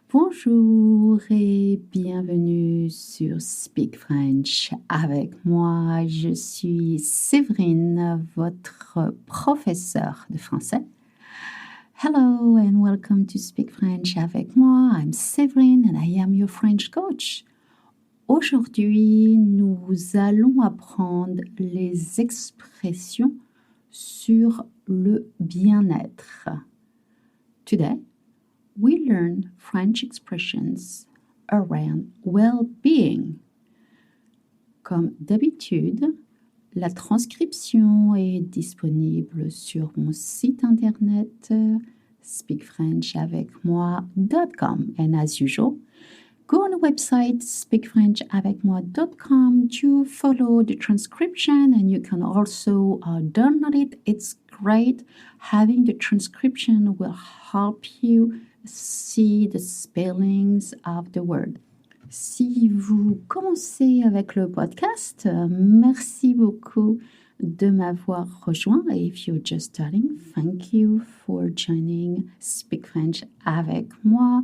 Bonjour et bienvenue sur Speak French avec moi. Je suis Séverine, votre professeure de français. Hello and welcome to Speak French avec moi. I'm Séverine and I am your French coach. Aujourd'hui, nous allons apprendre les expressions sur le bien-être. Today, we learn French expressions around well-being. Comme d'habitude, la transcription est disponible sur mon site internet speakfrenchavecmoi.com. And as usual, go on the website speakfrenchavecmoi.com to follow the transcription, and you can also download it. It's great. Having the transcription will help you see the spellings of the word. Si vous commencez avec le podcast, merci beaucoup de m'avoir rejoint. If you're just starting, thank you for joining Speak French avec moi.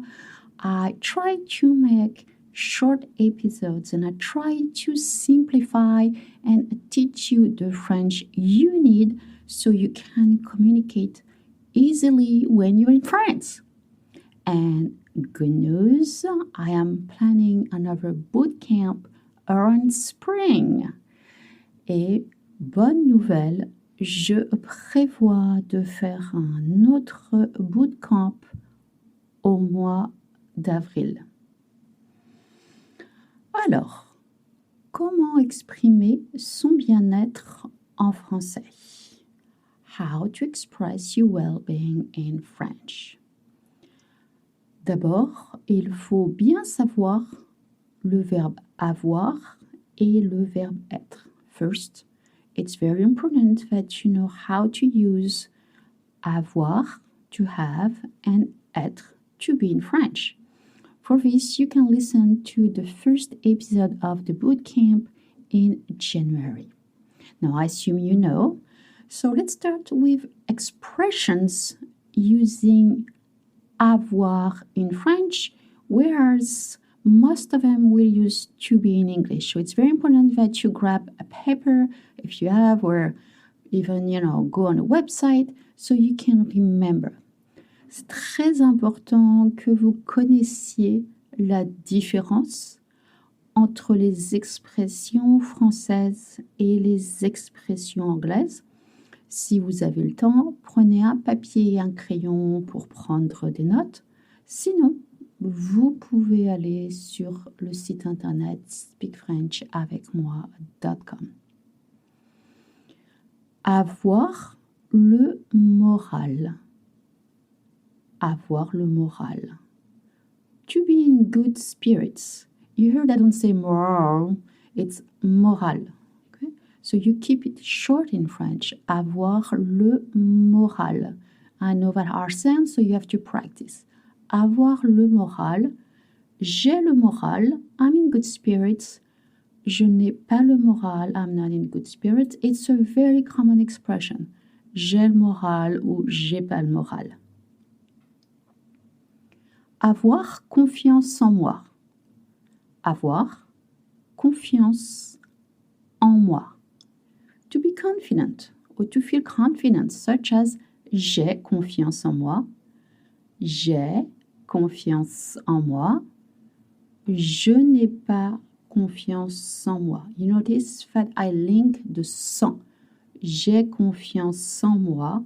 I try to make short episodes and I try to simplify and teach you the French you need so you can communicate easily when you're in France. And good news, I am planning another boot camp around spring. Et bonne nouvelle, je prévois de faire un autre bootcamp au mois d'avril. Alors, comment exprimer son bien-être en français? How to express your well-being in French. D'abord, il faut bien savoir le verbe avoir et le verbe être. First, it's very important that you know how to use avoir, to have, and être, to be in French. For this, you can listen to the first episode of the bootcamp in January. Now, I assume you know. So let's start with expressions using avoir in French, whereas most of them will use to be in English. So it's very important that you grab a paper if you have, or even, go on a website so you can remember. C'est très important que vous connaissiez la différence entre les expressions françaises et les expressions anglaises. Si vous avez le temps, prenez un papier et un crayon pour prendre des notes. Sinon, vous pouvez aller sur le site internet speakfrenchavecmoi.com. Avoir le moral. Avoir le moral. To be in good spirits. You heard I don't say moral, it's moral. Okay? So you keep it short in French. Avoir le moral. I know that hard sound, so you have to practice. Avoir le moral. J'ai le moral. I'm in good spirits. Je n'ai pas le moral. I'm not in good spirits. It's a very common expression. J'ai le moral ou j'ai pas le moral. Avoir confiance en moi. Avoir confiance en moi. To be confident or to feel confident, such as j'ai confiance en moi. J'ai confiance en moi. Je n'ai pas confiance en moi. You notice that I link the sans. J'ai confiance en moi.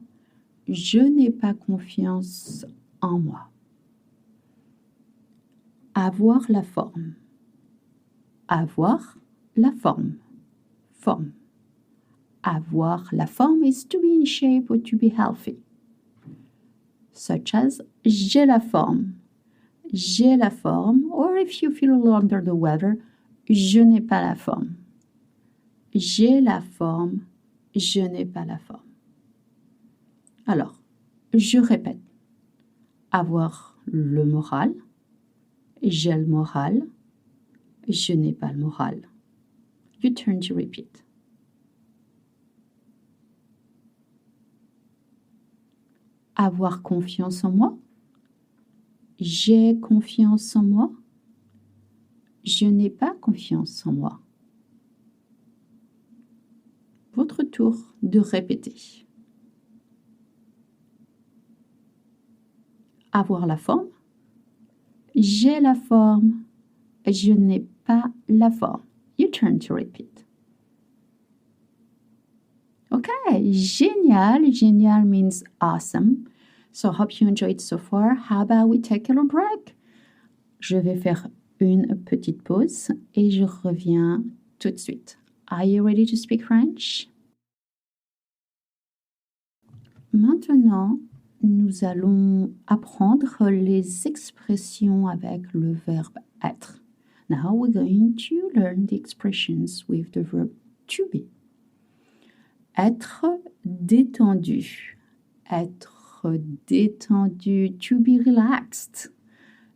Je n'ai pas confiance en moi. Avoir la forme. Avoir la forme. Forme. Avoir la forme is to be in shape or to be healthy. Such as j'ai la forme. J'ai la forme. Or if you feel a little under the weather, je n'ai pas la forme. J'ai la forme. Je n'ai pas la forme. Alors, je répète. Avoir le moral. J'ai le moral. Je n'ai pas le moral. You turn to repeat. Avoir confiance en moi. J'ai confiance en moi. Je n'ai pas confiance en moi. Votre tour de répéter. Avoir la forme. J'ai la forme. Je n'ai pas la forme. Your turn to repeat. Okay, génial. Génial means awesome. So hope you enjoyed so far. How about we take a little break? Je vais faire une petite pause et je reviens tout de suite. Are you ready to speak French? Maintenant, nous allons apprendre les expressions avec le verbe être. Now we're going to learn the expressions with the verb to be. Être détendu. Être détendu. To be relaxed.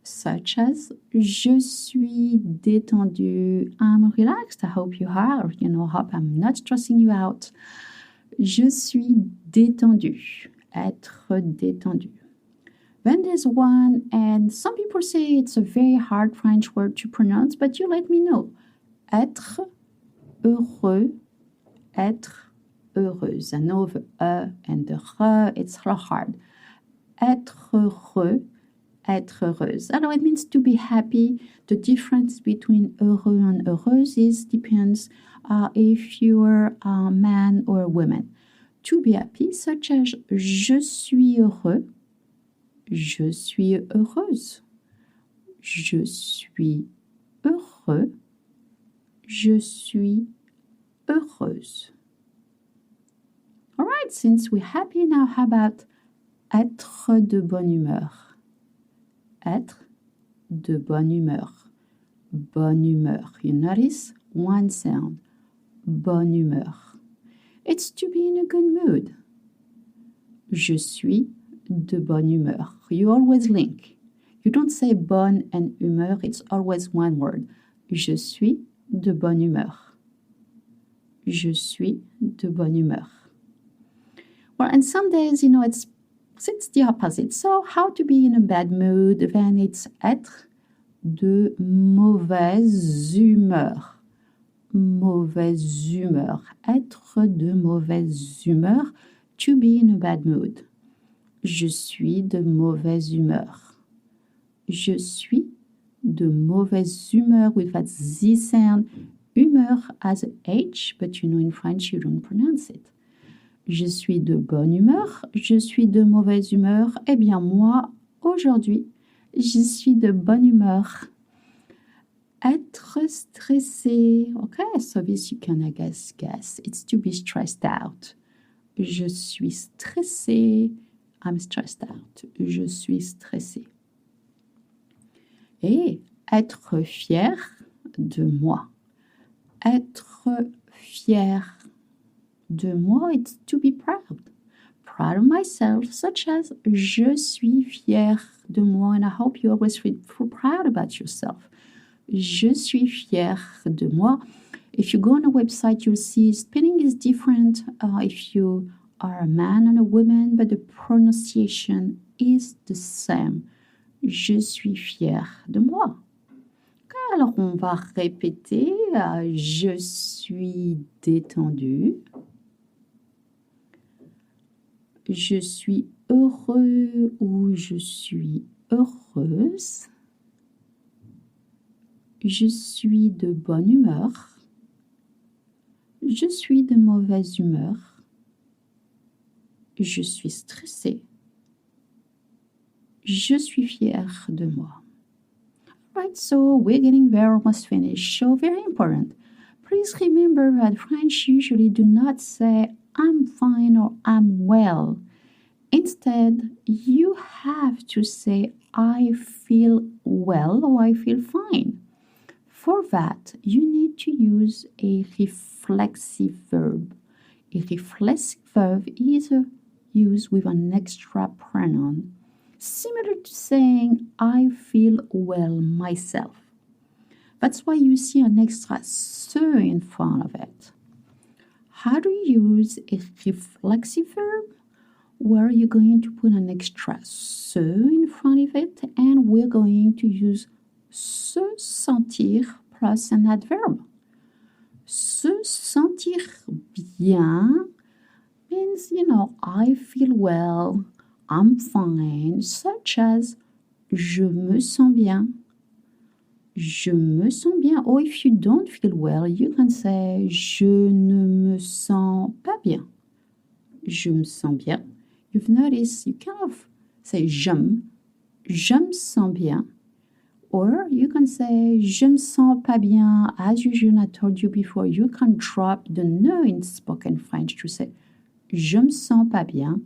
Such as, je suis détendu. I'm relaxed. I hope you are. Hope I'm not stressing you out. Je suis détendu. Être détendu. Then there's one, and some people say it's a very hard French word to pronounce, but you let me know. Être heureux. Être heureuse. I know the and the it's hard. Être heureux. Être heureuse. Alors, it means to be happy. The difference between heureux and heureuse depends if you're a man or a woman. To be happy, such as je suis heureux, je suis heureuse, je suis heureux, je suis heureuse. All right, since we're happy now, how about être de bonne humeur? Être de bonne humeur. Bonne humeur. You notice one sound. Bonne humeur. It's to be in a good mood. Je suis de bonne humeur. You always link. You don't say bonne and humeur, it's always one word. Je suis de bonne humeur. Je suis de bonne humeur. Well, and some days, it's the opposite. So, how to be in a bad mood? Then it's être de mauvaise humeur. Mauvaise humeur. Être de mauvaise humeur. To be in a bad mood. Je suis de mauvaise humeur. Je suis de mauvaise humeur with that Z sound. Humeur as a H, but in French you don't pronounce it. Je suis de bonne humeur, je suis de mauvaise humeur. Eh bien, moi, aujourd'hui, je suis de bonne humeur. Être stressé. Okay, so this you can, I guess. It's to be stressed out. Je suis stressé. I'm stressed out. Je suis stressé. Et être fier de moi. Être fier de moi, it's to be proud. Proud of myself, such as je suis fier de moi, and I hope you always feel proud about yourself. Je suis fier de moi. If you go on a website, you'll see spelling is different if you are a man and a woman, but the pronunciation is the same. Je suis fier de moi. Alors, on va répéter. Je suis détendu. Je suis heureux ou je suis heureuse. Je suis de bonne humeur. Je suis de mauvaise humeur. Je suis stressée. Je suis fière de moi. Right, so we're getting there, almost finished. So very important. Please remember that French usually do not say I'm fine or I'm well. Instead, you have to say I feel well or I feel fine. For that, you need to use a reflexive verb. A reflexive verb is used with an extra pronoun, similar to saying I feel well myself. That's why you see an extra se in front of it. How do you use a reflexive verb? where you're going to put an extra se in front of it, and we're going to use se sentir plus an adverb. Se sentir bien means, I feel well, I'm fine, such as je me sens bien. Je me sens bien. Or if you don't feel well, you can say je ne me sens pas bien. Je me sens bien. You've noticed you kind of say je me sens bien. Or you can say je me sens pas bien. As usual, I told you before, you can drop the ne in spoken French to say je me sens pas bien.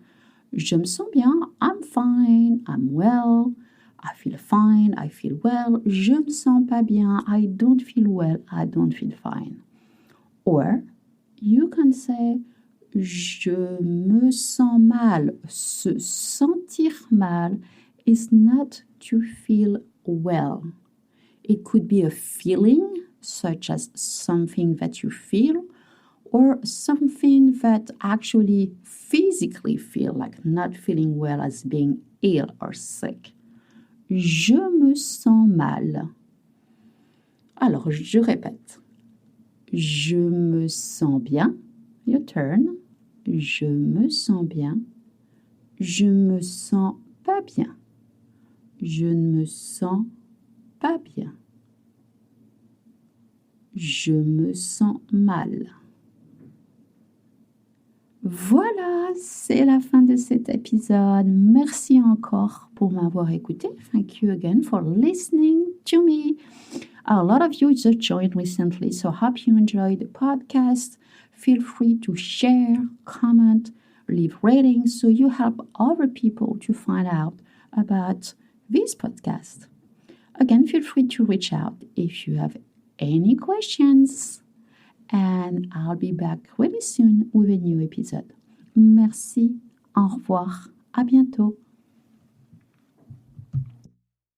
Je me sens bien. I'm fine. I'm well. I feel fine. I feel well. Je me sens pas bien. I don't feel well. I don't feel fine. Or you can say je me sens mal. Se sentir mal is not to feel well. It could be a feeling, such as something that you feel, or something that actually physically feel, like not feeling well, as being ill or sick. Je me sens mal. Alors, je répète. Je me sens bien. Your turn. Je me sens bien. Je me sens pas bien. Je ne me sens pas bien. Je me sens mal. Voilà, c'est la fin de cet épisode. Merci encore pour m'avoir écouté. Thank you again for listening to me. A lot of you just joined recently, so hope you enjoyed the podcast. Feel free to share, comment, leave ratings so you help other people to find out about this podcast. Again, feel free to reach out if you have any questions. And I'll be back really soon with a new episode. Merci, au revoir, à bientôt.